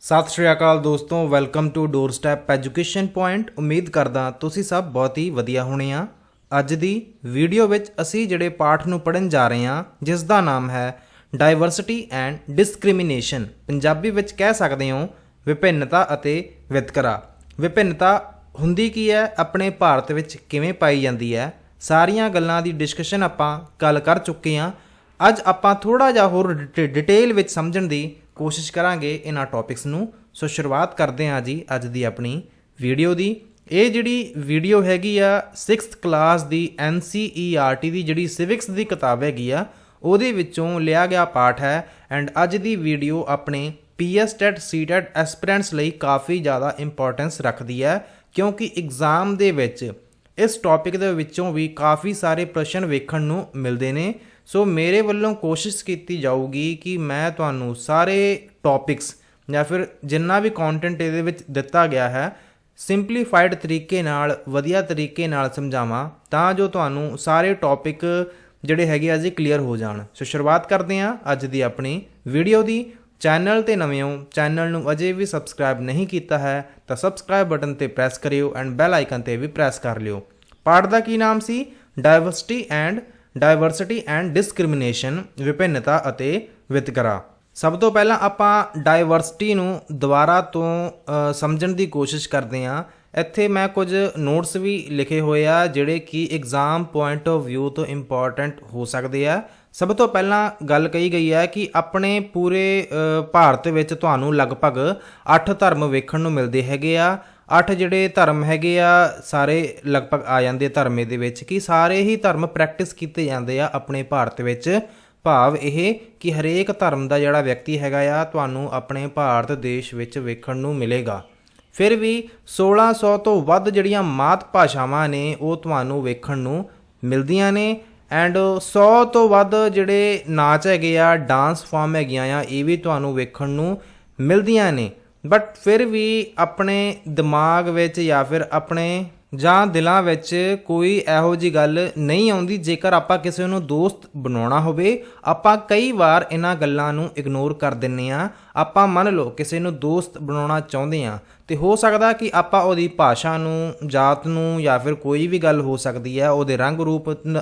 ਸਤਿ ਸ਼੍ਰੀ ਅਕਾਲ ਦੋਸਤੋ, welcome to doorstep education point. ਉਮੀਦ ਕਰਦਾ ਤੁਸੀਂ ਸਭ ਬਹੁਤ ਹੀ ਵਧੀਆ ਹੋਣੇ ਆ। ਅੱਜ ਦੀ ਵੀਡੀਓ ਵਿੱਚ ਅਸੀਂ ਜਿਹੜੇ ਪਾਠ ਨੂੰ ਪੜ੍ਹਨ ਜਾ ਰਹੇ ਹਾਂ, ਜਿਸ ਦਾ ਨਾਮ ਹੈ ਡਾਈਵਰਸਿਟੀ ਐਂਡ ਡਿਸਕ੍ਰਿਮੀਨੇਸ਼ਨ। ਪੰਜਾਬੀ ਵਿੱਚ ਕਹਿ ਸਕਦੇ ਹੋ ਵਿਭਿੰਨਤਾ ਅਤੇ ਵਿਤਕਰਾ। ਵਿਭਿੰਨਤਾ ਹੁੰਦੀ ਕੀ ਹੈ, ਆਪਣੇ ਭਾਰਤ ਵਿੱਚ ਕਿਵੇਂ ਪਾਈ ਜਾਂਦੀ ਹੈ, ਸਾਰੀਆਂ ਗੱਲਾਂ ਦੀ ਡਿਸਕਸ਼ਨ ਆਪਾਂ ਕੱਲ ਕਰ ਚੁੱਕੇ ਹਾਂ। ਅੱਜ ਆਪਾਂ ਥੋੜ੍ਹਾ ਜਿਹਾ ਹੋਰ ਡਿਟੇਲ ਵਿੱਚ ਸਮਝਣ ਦੀ ਕੋਸ਼ਿਸ਼ ਕਰਾਂਗੇ ਇਹਨਾਂ ਟੌਪਿਕਸ ਨੂੰ। ਸੋ ਸ਼ੁਰੂਆਤ ਕਰਦੇ ਹਾਂ ਜੀ ਅੱਜ ਦੀ ਆਪਣੀ ਵੀਡੀਓ ਦੀ। ਇਹ ਜਿਹੜੀ ਵੀਡੀਓ ਹੈਗੀ ਆ 6th ਕਲਾਸ ਦੀ NCERT ਦੀ ਜਿਹੜੀ ਸਿਵਿਕਸ ਦੀ ਕਿਤਾਬ ਹੈਗੀ ਆ, ਉਹਦੇ ਵਿੱਚੋਂ ਲਿਆ ਗਿਆ ਪਾਠ ਹੈ। ਐਂਡ ਅੱਜ ਦੀ ਵੀਡੀਓ ਆਪਣੇ PS TET CTET ਐਸਪੀਰੈਂਟਸ ਲਈ ਕਾਫੀ ਜ਼ਿਆਦਾ ਇੰਪੋਰਟੈਂਸ ਰੱਖਦੀ ਹੈ, ਕਿਉਂਕਿ ਐਗਜ਼ਾਮ ਦੇ ਵਿੱਚ ਇਸ ਟੌਪਿਕ ਦੇ ਵਿੱਚੋਂ ਵੀ ਕਾਫੀ ਸਾਰੇ ਪ੍ਰਸ਼ਨ ਵੇਖਣ ਨੂੰ ਮਿਲਦੇ ਨੇ। ਸੋ ਮੇਰੇ ਵੱਲੋਂ ਕੋਸ਼ਿਸ਼ ਕੀਤੀ ਜਾਊਗੀ ਕਿ ਮੈਂ ਤੁਹਾਨੂੰ ਸਾਰੇ ਟੌਪਿਕਸ ਜਾਂ ਫਿਰ ਜਿੰਨਾ ਵੀ ਕੰਟੈਂਟ ਇਹਦੇ ਵਿੱਚ ਦਿੱਤਾ ਗਿਆ ਹੈ, ਸਿੰਪਲੀਫਾਈਡ ਤਰੀਕੇ ਨਾਲ, ਵਧੀਆ ਤਰੀਕੇ ਨਾਲ ਸਮਝਾਵਾਂ, ਤਾਂ ਜੋ ਤੁਹਾਨੂੰ ਸਾਰੇ ਟੌਪਿਕ ਜਿਹੜੇ ਹੈਗੇ ਆ ਜੀ ਕਲੀਅਰ ਹੋ ਜਾਣ। ਸੋ ਸ਼ੁਰੂਆਤ ਕਰਦੇ ਹਾਂ ਅੱਜ ਦੀ ਆਪਣੀ ਵੀਡੀਓ ਦੀ। ਚੈਨਲ 'ਤੇ ਨਵੇਂ ਹੋ, ਚੈਨਲ ਨੂੰ ਅਜੇ ਵੀ ਸਬਸਕ੍ਰਾਈਬ ਨਹੀਂ ਕੀਤਾ ਹੈ ਤਾਂ ਸਬਸਕ੍ਰਾਈਬ ਬਟਨ 'ਤੇ ਪ੍ਰੈਸ ਕਰਿਓ ਐਂਡ ਬੈਲ ਆਈਕਨ 'ਤੇ ਵੀ ਪ੍ਰੈਸ ਕਰ ਲਿਓ। ਪਾਠ ਦਾ ਕੀ ਨਾਮ ਸੀ? ਡਾਇਵਰਸਿਟੀ ਐਂਡ ਡਿਸਕ੍ਰਿਮੀਨੇਸ਼ਨ, ਵਿਭਿੰਨਤਾ ਅਤੇ ਵਿਤਕਰਾ। ਸਭ ਤੋਂ ਪਹਿਲਾਂ ਆਪਾਂ ਡਾਇਵਰਸਿਟੀ ਨੂੰ ਦੁਬਾਰਾ ਤੋਂ ਸਮਝਣ ਦੀ ਕੋਸ਼ਿਸ਼ ਕਰਦੇ ਹਾਂ। ਇੱਥੇ ਮੈਂ ਕੁਝ ਨੋਟਸ ਵੀ ਲਿਖੇ ਹੋਏ ਆ ਜਿਹੜੇ ਕਿ ਐਗਜ਼ਾਮ ਪੁਆਇੰਟ ਆਫ ਵਿਊ ਤੋਂ ਇੰਪੋਰਟੈਂਟ ਹੋ ਸਕਦੇ ਆ। ਸਭ ਤੋਂ ਪਹਿਲਾਂ ਗੱਲ ਕਹੀ ਗਈ ਹੈ ਕਿ ਆਪਣੇ ਪੂਰੇ ਭਾਰਤ ਵਿੱਚ ਤੁਹਾਨੂੰ ਲਗਭਗ 8 ਧਰਮ ਵੇਖਣ ਨੂੰ ਮਿਲਦੇ ਹੈਗੇ ਆ। 8 ਜਿਹੜੇ ਧਰਮ ਹੈਗੇ ਆ ਸਾਰੇ ਲਗਭਗ ਆ ਜਾਂਦੇ ਧਰਮ ਦੇ ਵਿੱਚ, ਕਿ ਸਾਰੇ ਹੀ ਧਰਮ ਪ੍ਰੈਕਟਿਸ ਕੀਤੇ ਜਾਂਦੇ ਆ ਆਪਣੇ ਭਾਰਤ ਵਿੱਚ। ਭਾਵ ਇਹ ਕਿ ਹਰੇਕ ਧਰਮ ਦਾ ਜਿਹੜਾ ਵਿਅਕਤੀ ਹੈਗਾ ਆ ਤੁਹਾਨੂੰ ਆਪਣੇ ਭਾਰਤ ਦੇਸ਼ ਵਿੱਚ ਵੇਖਣ ਨੂੰ ਮਿਲੇਗਾ। ਫਿਰ ਵੀ 1600 ਤੋਂ ਵੱਧ ਜਿਹੜੀਆਂ ਮਾਤ ਭਾਸ਼ਾਵਾਂ ਨੇ ਉਹ ਤੁਹਾਨੂੰ ਵੇਖਣ ਨੂੰ ਮਿਲਦੀਆਂ ਨੇ। ਐਂਡ 100 ਤੋਂ ਵੱਧ ਜਿਹੜੇ ਨਾਚ ਹੈਗੇ ਆ, ਡਾਂਸ ਫਾਰਮ ਹੈਗੀਆਂ ਆ, ਇਹ ਵੀ ਤੁਹਾਨੂੰ ਵੇਖਣ ਨੂੰ ਮਿਲਦੀਆਂ ਨੇ। ਬਟ ਫਿਰ ਵੀ ਆਪਣੇ ਦਿਮਾਗ ਵਿੱਚ ਜਾਂ ਫਿਰ ਆਪਣੇ ਜਾਂ ਦਿਲਾਂ ਵਿੱਚ ਕੋਈ ਇਹੋ ਜਿਹੀ ਗੱਲ ਨਹੀਂ ਆਉਂਦੀ। ਜੇਕਰ ਆਪਾਂ ਕਿਸੇ ਨੂੰ ਦੋਸਤ ਬਣਾਉਣਾ ਹੋਵੇ, ਆਪਾਂ ਕਈ ਵਾਰ ਇਹਨਾਂ ਗੱਲਾਂ ਨੂੰ ਇਗਨੋਰ ਕਰ ਦਿੰਦੇ ਹਾਂ। ਆਪਾਂ ਮੰਨ ਲਓ ਕਿਸੇ ਨੂੰ ਦੋਸਤ ਬਣਾਉਣਾ ਚਾਹੁੰਦੇ ਹਾਂ, ਅਤੇ ਹੋ ਸਕਦਾ ਕਿ ਆਪਾਂ ਉਹਦੀ ਭਾਸ਼ਾ ਨੂੰ, ਜਾਤ ਨੂੰ, ਜਾਂ ਫਿਰ ਕੋਈ ਵੀ ਗੱਲ ਹੋ ਸਕਦੀ ਹੈ, ਉਹਦੇ ਰੰਗ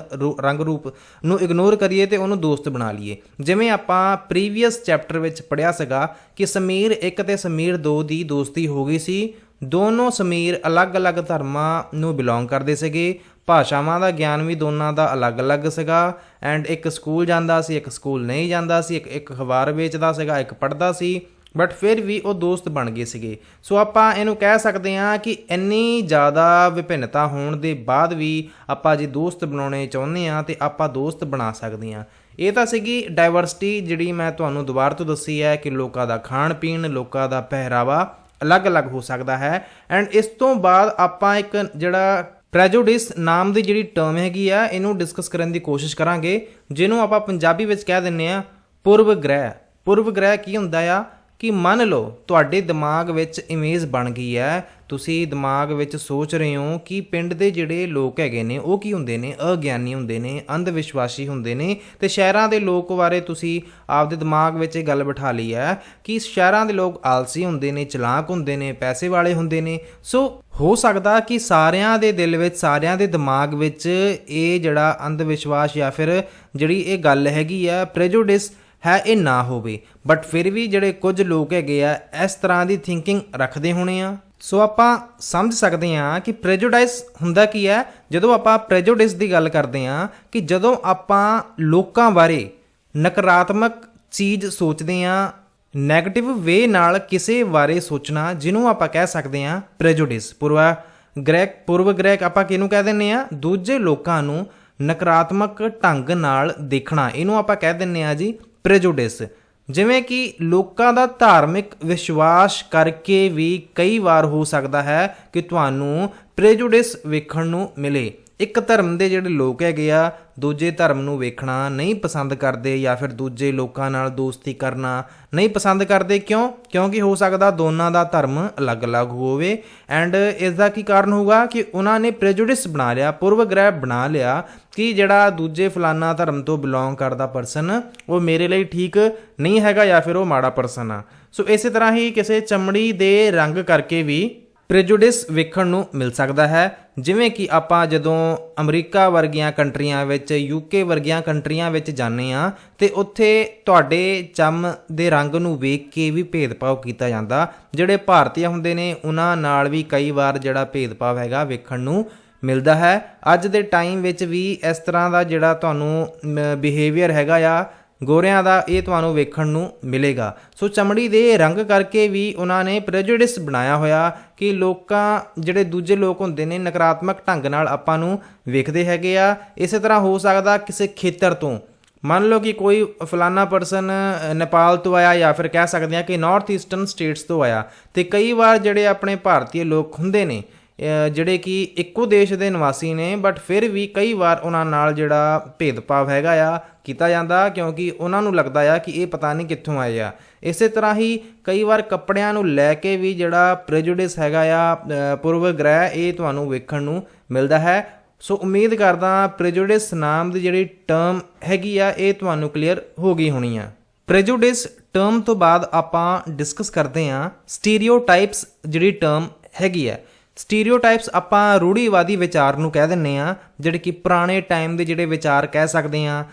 ਰੂਪ ਨੂੰ ਇਗਨੋਰ ਕਰੀਏ ਅਤੇ ਉਹਨੂੰ ਦੋਸਤ ਬਣਾ ਲਈਏ। ਜਿਵੇਂ ਆਪਾਂ ਪ੍ਰੀਵੀਅਸ ਚੈਪਟਰ ਵਿੱਚ ਪੜ੍ਹਿਆ ਸੀਗਾ ਕਿ ਸਮੀਰ 1 ਅਤੇ ਸਮੀਰ 2 ਦੀ ਦੋਸਤੀ ਹੋ ਗਈ ਸੀ। ਦੋਨੋਂ ਸਮੀਰ ਅਲੱਗ-ਅਲੱਗ ਧਰਮਾਂ ਨੂੰ ਬਿਲੋਂਗ ਕਰਦੇ ਸੀਗੇ। ਭਾਸ਼ਾਵਾਂ ਦਾ ਗਿਆਨ ਵੀ ਦੋਨਾਂ ਦਾ ਅਲੱਗ-ਅਲੱਗ ਸੀਗਾ। ਐਂਡ ਇੱਕ ਸਕੂਲ ਜਾਂਦਾ ਸੀ, ਇੱਕ ਸਕੂਲ ਨਹੀਂ ਜਾਂਦਾ ਸੀ, ਇੱਕ ਅਖਬਾਰ ਵੇਚਦਾ ਸੀਗਾ, ਇੱਕ ਪੜ੍ਹਦਾ ਸੀ, ਬਟ ਫਿਰ ਵੀ ਉਹ ਦੋਸਤ ਬਣ ਗਏ ਸੀਗੇ। ਸੋ ਆਪਾਂ ਇਹਨੂੰ ਕਹਿ ਸਕਦੇ ਹਾਂ ਕਿ ਇੰਨੀ ਜ਼ਿਆਦਾ ਵਿਭਿੰਨਤਾ ਹੋਣ ਦੇ ਬਾਅਦ ਵੀ ਆਪਾਂ ਜੇ ਦੋਸਤ ਬਣਾਉਣੇ ਚਾਹੁੰਦੇ ਹਾਂ ਤਾਂ ਆਪਾਂ ਦੋਸਤ ਬਣਾ ਸਕਦੇ ਹਾਂ। ਇਹ ਤਾਂ ਸੀਗੀ ਡਾਇਵਰਸਿਟੀ, ਜਿਹੜੀ ਮੈਂ ਤੁਹਾਨੂੰ ਦੁਬਾਰਾ ਤੋਂ ਦੱਸੀ ਹੈ ਕਿ ਲੋਕਾਂ ਦਾ ਖਾਣ ਪੀਣ, ਲੋਕਾਂ ਦਾ ਪਹਿਰਾਵਾ ਅਲੱਗ-ਅਲੱਗ ਹੋ ਸਕਦਾ ਹੈ। ਐਂਡ ਇਸ ਤੋਂ ਬਾਅਦ ਆਪਾਂ ਇੱਕ ਜਿਹੜਾ ਪ੍ਰੈਜੂਡਿਸ ਨਾਮ ਦੀ ਜਿਹੜੀ ਟਰਮ ਹੈਗੀ ਆ, ਇਹਨੂੰ ਡਿਸਕਸ ਕਰਨ ਦੀ ਕੋਸ਼ਿਸ਼ ਕਰਾਂਗੇ, ਜਿਹਨੂੰ ਆਪਾਂ ਪੰਜਾਬੀ ਵਿੱਚ ਕਹਿ ਦਿੰਦੇ ਆ ਪੂਰਵ ਗ੍ਰਹਿ। ਪੂਰਵ ਗ੍ਰਹਿ ਕੀ ਹੁੰਦਾ ਆ ਕਿ ਮੰਨ ਲਓ ਤੁਹਾਡੇ ਦਿਮਾਗ ਵਿੱਚ ਇਮੇਜ ਬਣ ਗਈ ਹੈ, ਤੁਸੀਂ ਦਿਮਾਗ ਵਿੱਚ ਸੋਚ ਰਹੇ ਹੋ ਕਿ ਪਿੰਡ ਦੇ ਜਿਹੜੇ ਲੋਕ ਹੈਗੇ ਨੇ ਉਹ ਕੀ ਹੁੰਦੇ ਨੇ, ਅਗਿਆਨੀ ਹੁੰਦੇ ਨੇ, ਅੰਧ ਵਿਸ਼ਵਾਸੀ ਹੁੰਦੇ ਨੇ, ਅਤੇ ਸ਼ਹਿਰਾਂ ਦੇ ਲੋਕ ਬਾਰੇ ਤੁਸੀਂ ਆਪਦੇ ਦਿਮਾਗ ਵਿੱਚ ਇਹ ਗੱਲ ਬਿਠਾ ਲਈ ਹੈ ਕਿ ਸ਼ਹਿਰਾਂ ਦੇ ਲੋਕ ਆਲਸੀ ਹੁੰਦੇ ਨੇ, ਚਲਾਕ ਹੁੰਦੇ ਨੇ, ਪੈਸੇ ਵਾਲੇ ਹੁੰਦੇ ਨੇ। ਸੋ ਹੋ ਸਕਦਾ ਕਿ ਸਾਰਿਆਂ ਦੇ ਦਿਲ ਵਿੱਚ, ਸਾਰਿਆਂ ਦੇ ਦਿਮਾਗ ਵਿੱਚ ਇਹ ਜਿਹੜਾ ਅੰਧ ਵਿਸ਼ਵਾਸ ਜਾਂ ਫਿਰ ਜਿਹੜੀ ਇਹ ਗੱਲ ਹੈਗੀ ਆ ਪ੍ਰੈਜੂਡਿਸ ਹੈ, ਇਹ ਨਾ ਹੋਵੇ। ਬਟ ਫਿਰ ਵੀ ਜਿਹੜੇ ਕੁਝ ਲੋਕ ਹੈਗੇ ਆ ਇਸ ਤਰ੍ਹਾਂ ਦੀ ਥਿੰਕਿੰਗ ਰੱਖਦੇ ਹੋਣੇ ਆ। ਸੋ ਆਪਾਂ ਸਮਝ ਸਕਦੇ ਹਾਂ ਕਿ ਪ੍ਰੈਜੂਡਾਈਸ ਹੁੰਦਾ ਕੀ ਹੈ। ਜਦੋਂ ਆਪਾਂ ਪ੍ਰੈਜੂਡਿਸ ਦੀ ਗੱਲ ਕਰਦੇ ਹਾਂ ਕਿ ਜਦੋਂ ਆਪਾਂ ਲੋਕਾਂ ਬਾਰੇ ਨਕਾਰਾਤਮਕ ਚੀਜ਼ ਸੋਚਦੇ ਹਾਂ, ਨੈਗੇਟਿਵ ਵੇ ਨਾਲ ਕਿਸੇ ਬਾਰੇ ਸੋਚਣਾ, ਜਿਹਨੂੰ ਆਪਾਂ ਕਹਿ ਸਕਦੇ ਹਾਂ ਪ੍ਰੈਜੂਡਿਸ। ਪੂਰਵ ਗ੍ਰਹਿ ਆਪਾਂ ਕਿਹਨੂੰ ਕਹਿ ਦਿੰਦੇ ਹਾਂ? ਦੂਜੇ ਲੋਕਾਂ ਨੂੰ ਨਕਾਰਾਤਮਕ ਢੰਗ ਨਾਲ ਦੇਖਣਾ, ਇਹਨੂੰ ਆਪਾਂ ਕਹਿ ਦਿੰਦੇ ਹਾਂ ਜੀ ਪ੍ਰੈਜੂਡਿਸ। ਜਿਵੇਂ ਕਿ ਲੋਕਾਂ ਦਾ ਧਾਰਮਿਕ ਵਿਸ਼ਵਾਸ ਕਰਕੇ ਵੀ ਕਈ ਵਾਰ ਹੋ ਸਕਦਾ ਹੈ ਕਿ ਤੁਹਾਨੂੰ ਪ੍ਰੈਜੂਡਿਸ ਵੇਖਣ ਨੂੰ ਮਿਲੇ। ਇੱਕ ਧਰਮ ਦੇ ਜਿਹੜੇ ਲੋਕ ਹੈਗੇ ਆ ਦੂਜੇ ਧਰਮ ਨੂੰ ਵੇਖਣਾ ਨਹੀਂ ਪਸੰਦ ਕਰਦੇ, ਜਾਂ ਫਿਰ ਦੂਜੇ ਲੋਕਾਂ ਨਾਲ ਦੋਸਤੀ ਕਰਨਾ ਨਹੀਂ ਪਸੰਦ ਕਰਦੇ। ਕਿਉਂਕਿ ਹੋ ਸਕਦਾ ਦੋਨਾਂ ਦਾ ਧਰਮ ਅਲੱਗ-ਅਲੱਗ ਹੋਵੇ। ਐਂਡ ਇਸ ਦਾ ਕੀ ਕਾਰਨ ਹੋਊਗਾ ਕਿ ਉਹਨਾਂ ਨੇ ਪ੍ਰੈਜੂਡਿਸ ਬਣਾ ਲਿਆ, ਪੂਰਵ ਗ੍ਰਹਿ ਬਣਾ ਲਿਆ ਕਿ ਜਿਹੜਾ ਦੂਜੇ ਫਲਾਨਾ ਧਰਮ ਤੋਂ ਬਿਲੋਂਗ ਕਰਦਾ ਪਰਸਨ ਉਹ ਮੇਰੇ ਲਈ ਠੀਕ ਨਹੀਂ ਹੈਗਾ, ਜਾਂ ਫਿਰ ਉਹ ਮਾੜਾ ਪਰਸਨ ਆ। ਸੋ ਇਸੇ ਤਰ੍ਹਾਂ ਹੀ ਕਿਸੇ ਚਮੜੀ ਦੇ ਰੰਗ ਕਰਕੇ ਵੀ ਪ੍ਰੈਜੁਡਿਸ ਵੇਖਣ ਨੂੰ ਮਿਲ ਸਕਦਾ ਹੈ। ਜਿਵੇਂ ਕਿ ਆਪਾਂ ਜਦੋਂ ਅਮਰੀਕਾ ਵਰਗੀਆਂ ਕੰਟਰੀਆਂ ਵਿੱਚ, ਯੂਕੇ ਵਰਗੀਆਂ ਕੰਟਰੀਆਂ ਵਿੱਚ ਜਾਂਦੇ ਹਾਂ ਤੇ ਉੱਥੇ ਤੁਹਾਡੇ ਚੰਮ ਦੇ ਰੰਗ ਨੂੰ ਵੇਖ ਕੇ ਵੀ ਭੇਦਭਾਵ ਕੀਤਾ ਜਾਂਦਾ। ਜਿਹੜੇ ਭਾਰਤੀ ਹੁੰਦੇ ਨੇ ਉਹਨਾਂ ਨਾਲ ਵੀ ਕਈ ਵਾਰ ਜਿਹੜਾ ਭੇਦਭਾਵ ਹੈਗਾ ਵੇਖਣ ਨੂੰ ਮਿਲਦਾ ਹੈ। ਅੱਜ ਦੇ ਟਾਈਮ ਵਿੱਚ ਵੀ ਇਸ ਤਰ੍ਹਾਂ ਦਾ ਜਿਹੜਾ ਤੁਹਾਨੂੰ ਬਿਹੇਵੀਅਰ ਹੈਗਾ ਆ ਗੋਰਿਆਂ ਦਾ, ਇਹ ਤੁਹਾਨੂੰ ਵੇਖਣ ਨੂੰ ਮਿਲੇਗਾ। ਸੋ ਚਮੜੀ ਦੇ ਰੰਗ ਕਰਕੇ ਵੀ ਉਹਨਾਂ ਨੇ ਪ੍ਰੈਜੁਡਿਸ ਬਣਾਇਆ ਹੋਇਆ ਕਿ ਲੋਕਾਂ, ਜਿਹੜੇ ਦੂਜੇ ਲੋਕ ਹੁੰਦੇ ਨੇ, ਨਕਾਰਾਤਮਕ ਢੰਗ ਨਾਲ ਆਪਾਂ ਨੂੰ ਵੇਖਦੇ ਹੈਗੇ ਆ। ਇਸੇ ਤਰ੍ਹਾਂ ਹੋ ਸਕਦਾ ਕਿਸੇ ਖੇਤਰ ਤੋਂ, ਮੰਨ ਲਓ ਕਿ ਕੋਈ ਫਲਾਨਾ ਪਰਸਨ ਨੇਪਾਲ ਤੋਂ ਆਇਆ ਜਾਂ ਫਿਰ ਕਹਿ ਸਕਦੇ ਹਾਂ ਕਿ ਨਾਰਥ ਈਸਟਰਨ ਸਟੇਟਸ ਤੋਂ ਆਇਆ, ਅਤੇ ਕਈ ਵਾਰ ਜਿਹੜੇ ਆਪਣੇ ਭਾਰਤੀ ਲੋਕ ਹੁੰਦੇ ਨੇ ਜਿਹੜੇ ਕਿ ਇੱਕੋ ਦੇਸ਼ ਦੇ ਨਿਵਾਸੀ ਨੇ, ਬਟ ਫਿਰ ਵੀ ਕਈ ਵਾਰ ਉਹਨਾਂ ਨਾਲ ਜਿਹੜਾ ਭੇਦਭਾਵ ਹੈਗਾ ਆ ਕੀਤਾ ਜਾਂਦਾ, ਕਿਉਂਕਿ ਉਹਨਾਂ ਨੂੰ ਲੱਗਦਾ ਆ ਕਿ ਇਹ ਪਤਾ ਨਹੀਂ ਕਿੱਥੋਂ ਆਏ ਆ। ਇਸੇ ਤਰ੍ਹਾਂ ਹੀ ਕਈ ਵਾਰ ਕੱਪੜਿਆਂ ਨੂੰ ਲੈ ਕੇ ਵੀ ਜਿਹੜਾ ਪ੍ਰੈਜੁਡਿਸ ਹੈਗਾ ਆ, ਪੂਰਵ ਗ੍ਰਹਿ, ਇਹ ਤੁਹਾਨੂੰ ਵੇਖਣ ਨੂੰ ਮਿਲਦਾ ਹੈ। ਸੋ ਉਮੀਦ ਕਰਦਾ ਪ੍ਰੈਜੁਡਿਸ ਨਾਮ ਦੀ ਜਿਹੜੀ ਟਰਮ ਹੈਗੀ ਆ ਇਹ ਤੁਹਾਨੂੰ ਕਲੀਅਰ ਹੋ ਗਈ ਹੋਣੀ ਆ। ਪ੍ਰੈਜੁਡਿਸ ਟਰਮ ਤੋਂ ਬਾਅਦ ਆਪਾਂ ਡਿਸਕਸ ਕਰਦੇ ਹਾਂ ਸਟੀਰੀਓਟਾਈਪਸ ਜਿਹੜੀ ਟਰਮ ਹੈਗੀ ਆ। ਸਟੀਰੀਓਟਾਈਪਸ ਆਪਾਂ ਰੂੜੀਵਾਦੀ ਵਿਚਾਰ ਨੂੰ ਕਹਿ ਦਿੰਦੇ ਹਾਂ, ਜਿਹੜੇ ਕਿ ਪੁਰਾਣੇ ਟਾਈਮ ਦੇ ਜਿਹੜੇ ਵਿਚਾਰ ਕਹਿ ਸਕਦੇ ਹਾਂ।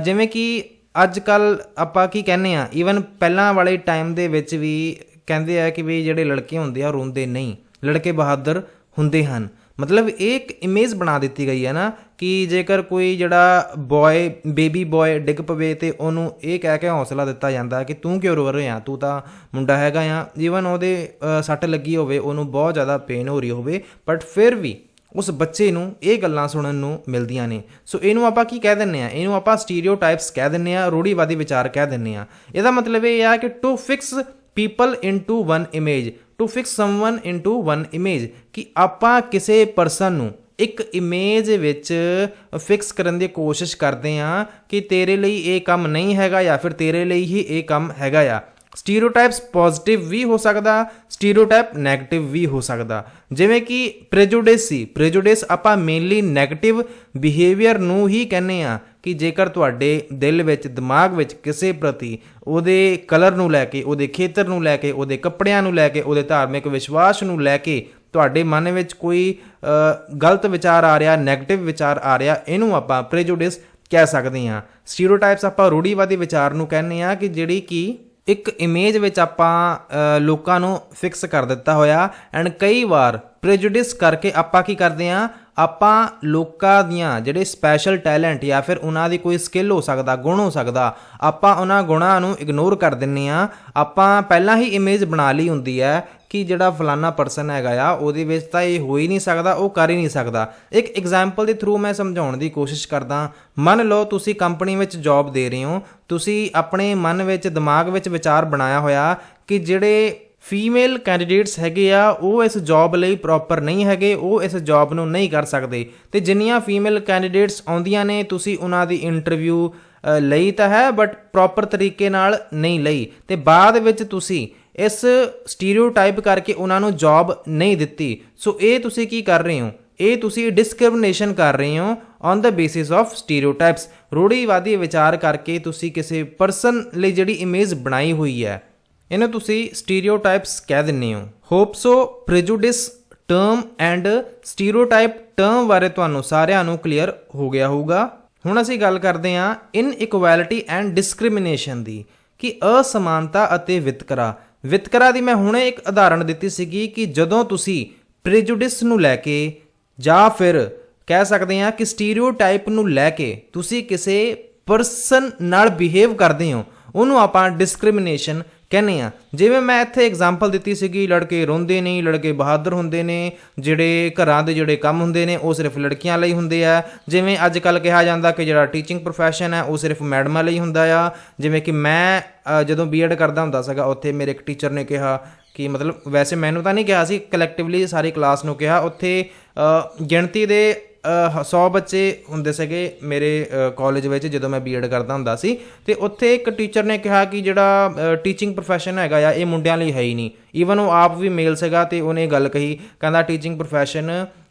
ਜਿਵੇਂ ਕਿ ਅੱਜ ਕੱਲ੍ਹ ਆਪਾਂ ਕੀ ਕਹਿੰਦੇ ਹਾਂ, ਈਵਨ ਪਹਿਲਾਂ ਵਾਲੇ ਟਾਈਮ ਦੇ ਵਿੱਚ ਵੀ ਕਹਿੰਦੇ ਆ ਕਿ ਵੀ ਜਿਹੜੇ ਲੜਕੇ ਹੁੰਦੇ ਆ ਰੋਂਦੇ ਨਹੀਂ, ਲੜਕੇ ਬਹਾਦਰ ਹੁੰਦੇ ਹਨ। ਮਤਲਬ ਇਹ ਇੱਕ ਇਮੇਜ ਬਣਾ ਦਿੱਤੀ ਗਈ ਹੈ ਨਾ ਕਿ ਜੇਕਰ ਕੋਈ ਜਿਹੜਾ ਬੋਏ, ਬੇਬੀ ਬੋਏ ਡਿੱਗ ਪਵੇ ਤੇ ਉਹਨੂੰ ਇਹ ਕਹਿ ਕੇ ਹੌਸਲਾ ਦਿੱਤਾ ਜਾਂਦਾ ਕਿ ਤੂੰ ਕਿਉਂ ਰੋ ਰਿਹਾ, ਤੂੰ ਤਾਂ ਮੁੰਡਾ ਹੈਗਾ ਆ। ਈਵਨ ਉਹਦੇ ਸੱਟ ਲੱਗੀ ਹੋਵੇ, ਉਹਨੂੰ ਬਹੁਤ ਜ਼ਿਆਦਾ ਪੇਨ ਹੋ ਰਹੀ ਹੋਵੇ, ਬਟ ਫਿਰ ਵੀ ਉਸ ਬੱਚੇ ਨੂੰ ਇਹ ਗੱਲਾਂ ਸੁਣਨ ਨੂੰ ਮਿਲਦੀਆਂ ਨੇ। ਸੋ ਇਹਨੂੰ ਆਪਾਂ ਕੀ ਕਹਿ ਦਿੰਦੇ ਹਾਂ, ਇਹਨੂੰ ਆਪਾਂ ਸਟੀਰੀਓਟਾਈਪਸ ਕਹਿ ਦਿੰਦੇ ਹਾਂ, ਰੂੜੀਵਾਦੀ ਵਿਚਾਰ ਕਹਿ ਦਿੰਦੇ ਹਾਂ। ਇਹਦਾ ਮਤਲਬ ਇਹ ਆ ਕਿ to fix people into one image, to fix someone into one image, ਕਿ ਆਪਾਂ ਕਿਸੇ ਪਰਸਨ ਨੂੰ ਇੱਕ ਇਮੇਜ ਵਿੱਚ ਫਿਕਸ ਕਰਨ ਦੀ ਕੋਸ਼ਿਸ਼ ਕਰਦੇ ਹਾਂ ਕਿ ਤੇਰੇ ਲਈ ਇਹ ਕੰਮ ਨਹੀਂ ਹੈਗਾ ਜਾਂ ਫਿਰ ਤੇਰੇ ਲਈ ਹੀ ਇਹ ਕੰਮ ਹੈਗਾ ਆ। ਸਟੀਰੀਓਟਾਈਪਸ ਪੋਜ਼ਿਟਿਵ ਵੀ ਹੋ ਸਕਦਾ, ਸਟੀਰੀਓਟਾਈਪ ਨੈਗੇਟਿਵ ਵੀ ਹੋ ਸਕਦਾ। ਜਿਵੇਂ ਕਿ ਪ੍ਰੈਜੁਡਿਸ ਸੀ, ਪ੍ਰੈਜੁਡਿਸ ਆਪਾਂ ਮੇਨਲੀ ਨੈਗੇਟਿਵ ਬਿਹੇਵੀਅਰ ਨੂੰ ਹੀ ਕਹਿੰਦੇ ਆ ਕਿ ਜੇਕਰ ਤੁਹਾਡੇ ਦਿਲ ਵਿੱਚ, ਦਿਮਾਗ ਵਿੱਚ ਕਿਸੇ ਪ੍ਰਤੀ, ਉਹਦੇ ਕਲਰ ਨੂੰ ਲੈ ਕੇ, ਉਹਦੇ ਖੇਤਰ ਨੂੰ ਲੈ ਕੇ, ਉਹਦੇ ਕੱਪੜਿਆਂ ਨੂੰ ਲੈ ਕੇ, ਉਹਦੇ ਧਾਰਮਿਕ ਵਿਸ਼ਵਾਸ ਨੂੰ ਲੈ ਕੇ ਤੁਹਾਡੇ ਮਨ ਵਿੱਚ ਕੋਈ ਗਲਤ ਵਿਚਾਰ ਆ ਰਿਹਾ, ਨੈਗੇਟਿਵ ਵਿਚਾਰ ਆ ਰਿਹਾ, ਇਹਨੂੰ ਆਪਾਂ ਪ੍ਰੈਜੁਡਿਸ ਕਹਿ ਸਕਦੇ ਹਾਂ। ਸਟੀਰੀਓਟਾਈਪਸ ਆਪਾਂ ਰੂੜੀਵਾਦੀ ਵਿਚਾਰ ਨੂੰ ਕਹਿੰਦੇ ਆ ਕਿ ਜਿਹੜੀ ਕਿ ਇੱਕ ਇਮੇਜ ਵਿੱਚ ਆਪਾਂ ਲੋਕਾਂ ਨੂੰ ਫਿਕਸ ਕਰ ਦਿੱਤਾ ਹੋਇਆ। ਐਂਡ ਕਈ ਵਾਰ ਪ੍ਰੈਜੁਡਿਸ ਕਰਕੇ ਆਪਾਂ ਕੀ ਕਰਦੇ ਹਾਂ, ਆਪਾਂ ਲੋਕਾਂ ਦੀਆਂ ਜਿਹੜੇ ਸਪੈਸ਼ਲ ਟੈਲੈਂਟ ਜਾਂ ਫਿਰ ਉਹਨਾਂ ਦੀ ਕੋਈ ਸਕਿੱਲ ਹੋ ਸਕਦਾ, ਗੁਣ ਹੋ ਸਕਦਾ, ਆਪਾਂ ਉਹਨਾਂ ਗੁਣਾਂ ਨੂੰ ਇਗਨੋਰ ਕਰ ਦਿੰਦੇ ਹਾਂ। ਆਪਾਂ ਪਹਿਲਾਂ ਹੀ ਇਮੇਜ ਬਣਾ ਲਈ ਹੁੰਦੀ ਹੈ ਕਿ ਜਿਹੜਾ ਫਲਾਨਾ ਪਰਸਨ ਹੈਗਾ ਆ ਉਹਦੇ ਵਿੱਚ ਤਾਂ ਇਹ ਹੋ ਹੀ ਨਹੀਂ ਸਕਦਾ, ਉਹ ਕਰ ਹੀ ਨਹੀਂ ਸਕਦਾ। ਇੱਕ ਐਗਜ਼ਾਮਪਲ ਦੇ ਥਰੂ ਮੈਂ ਸਮਝਾਉਣ ਦੀ ਕੋਸ਼ਿਸ਼ ਕਰਦਾ। ਮੰਨ ਲਓ ਤੁਸੀਂ ਕੰਪਨੀ ਵਿੱਚ ਜੌਬ ਦੇ ਰਹੇ ਹੋ, ਤੁਸੀਂ ਆਪਣੇ ਮਨ ਵਿੱਚ, ਦਿਮਾਗ ਵਿੱਚ ਵਿਚਾਰ ਬਣਾਇਆ ਹੋਇਆ ਕਿ ਜਿਹੜੇ ਫੀਮੇਲ ਕੈਂਡੀਡੇਟਸ ਹੈਗੇ ਆ ਉਹ ਇਸ ਜੌਬ ਲਈ ਪ੍ਰੋਪਰ ਨਹੀਂ ਹੈਗੇ, ਉਹ ਇਸ ਜੌਬ ਨੂੰ ਨਹੀਂ ਕਰ ਸਕਦੇ। ਅਤੇ ਜਿੰਨੀਆਂ ਫੀਮੇਲ ਕੈਂਡੀਡੇਟਸ ਆਉਂਦੀਆਂ ਨੇ ਤੁਸੀਂ ਉਹਨਾਂ ਦੀ ਇੰਟਰਵਿਊ ਲਈ ਤਾਂ ਹੈ, ਬਟ ਪ੍ਰੋਪਰ ਤਰੀਕੇ ਨਾਲ ਨਹੀਂ ਲਈ, ਅਤੇ ਬਾਅਦ ਵਿੱਚ ਤੁਸੀਂ ਇਸ ਸਟੀਰੀਓਟਾਈਪ ਕਰਕੇ ਉਹਨਾਂ ਨੂੰ ਜੌਬ ਨਹੀਂ ਦਿੱਤੀ। ਸੋ ਇਹ ਤੁਸੀਂ ਕੀ ਕਰ ਰਹੇ ਹੋ, ਇਹ ਤੁਸੀਂ ਡਿਸਕ੍ਰਿਮੀਨੇਸ਼ਨ ਕਰ ਰਹੇ ਹੋ ਔਨ ਦ ਬੇਸਿਸ ਆਫ ਸਟੀਰੀਓਟਾਈਪਸ। ਰੂੜੀਵਾਦੀ ਵਿਚਾਰ ਕਰਕੇ ਤੁਸੀਂ ਕਿਸੇ ਪਰਸਨ ਲਈ ਜਿਹੜੀ ਇਮੇਜ ਬਣਾਈ ਹੋਈ ਹੈ, ਇਹਨੂੰ ਤੁਸੀਂ ਸਟੀਰੀਓਟਾਈਪਸ ਕਹਿ ਦਿੰਦੇ ਹੋ। Hope so prejudice term and stereotype term ਬਾਰੇ ਤੁਹਾਨੂੰ ਸਾਰਿਆਂ ਨੂੰ ਕਲੀਅਰ ਹੋ ਗਿਆ ਹੋਊਗਾ। ਹੁਣ ਅਸੀਂ ਗੱਲ ਕਰਦੇ ਹਾਂ ਇਨਇਕੁਐਲਿਟੀ ਐਂਡ ਡਿਸਕ੍ਰਿਮੀਨੇਸ਼ਨ ਦੀ, ਕਿ ਅਸਮਾਨਤਾ ਅਤੇ ਵਿਤਕਰਾ। ਵਿਤਕਰਾ ਦੀ ਮੈਂ ਹੁਣੇ ਇੱਕ ਉਦਾਹਰਣ ਦਿੱਤੀ ਸੀਗੀ ਕਿ ਜਦੋਂ ਤੁਸੀਂ ਪ੍ਰੈਜੁਡਿਸ ਨੂੰ ਲੈ ਕੇ ਜਾਂ ਫਿਰ ਕਹਿ ਸਕਦੇ ਹਾਂ ਕਿ ਸਟੀਰੀਓਟਾਈਪ ਨੂੰ ਲੈ ਕੇ ਤੁਸੀਂ ਕਿਸੇ ਪਰਸਨ ਨਾਲ ਬਿਹੇਵ ਕਰਦੇ ਹੋ, ਉਹਨੂੰ ਆਪਾਂ ਡਿਸਕ੍ਰਿਮੀਨੇਸ਼ਨ ਕਹਿੰਦੇ ਹਾਂ। ਜਿਵੇਂ ਮੈਂ ਇੱਥੇ ਐਗਜ਼ਾਮਪਲ ਦਿੱਤੀ ਸੀਗੀ, ਲੜਕੇ ਰੋਂਦੇ ਨਹੀਂ, ਲੜਕੇ ਬਹਾਦਰ ਹੁੰਦੇ ਨੇ, ਜਿਹੜੇ ਘਰਾਂ ਦੇ ਜਿਹੜੇ ਕੰਮ ਹੁੰਦੇ ਨੇ ਉਹ ਸਿਰਫ ਲੜਕੀਆਂ ਲਈ ਹੁੰਦੇ ਆ। ਜਿਵੇਂ ਅੱਜ ਕੱਲ੍ਹ ਕਿਹਾ ਜਾਂਦਾ ਕਿ ਜਿਹੜਾ ਟੀਚਿੰਗ ਪ੍ਰੋਫੈਸ਼ਨ ਹੈ ਉਹ ਸਿਰਫ ਮੈਡਮਾਂ ਲਈ ਹੁੰਦਾ ਆ। ਜਿਵੇਂ ਕਿ ਮੈਂ ਜਦੋਂ B.Ed ਕਰਦਾ ਹੁੰਦਾ ਸੀਗਾ, ਉੱਥੇ ਮੇਰੇ ਇੱਕ ਟੀਚਰ ਨੇ ਕਿਹਾ ਕਿ, ਮਤਲਬ ਵੈਸੇ ਮੈਨੂੰ ਤਾਂ ਨਹੀਂ ਕਿਹਾ ਸੀ, ਕਲੈਕਟਿਵਲੀ ਸਾਰੀ ਕਲਾਸ ਨੂੰ ਕਿਹਾ। ਉੱਥੇ ਗਿਣਤੀ ਦੇ 100 ਬੱਚੇ ਹੁੰਦੇ ਸੀਗੇ ਮੇਰੇ ਕਾਲਜ ਵਿੱਚ ਜਦੋਂ ਮੈਂ B.Ed ਕਰਦਾ ਹੁੰਦਾ ਸੀ, ਅਤੇ ਉੱਥੇ ਇੱਕ ਟੀਚਰ ਨੇ ਕਿਹਾ ਕਿ ਜਿਹੜਾ ਟੀਚਿੰਗ ਪ੍ਰੋਫੈਸ਼ਨ ਹੈਗਾ ਆ ਇਹ ਮੁੰਡਿਆਂ ਲਈ ਹੈ ਹੀ ਨਹੀਂ। ਈਵਨ ਉਹ ਆਪ ਵੀ ਮੇਲ ਸੀਗਾ ਅਤੇ ਉਹਨੇ ਗੱਲ ਕਹੀ, ਕਹਿੰਦਾ ਟੀਚਿੰਗ ਪ੍ਰੋਫੈਸ਼ਨ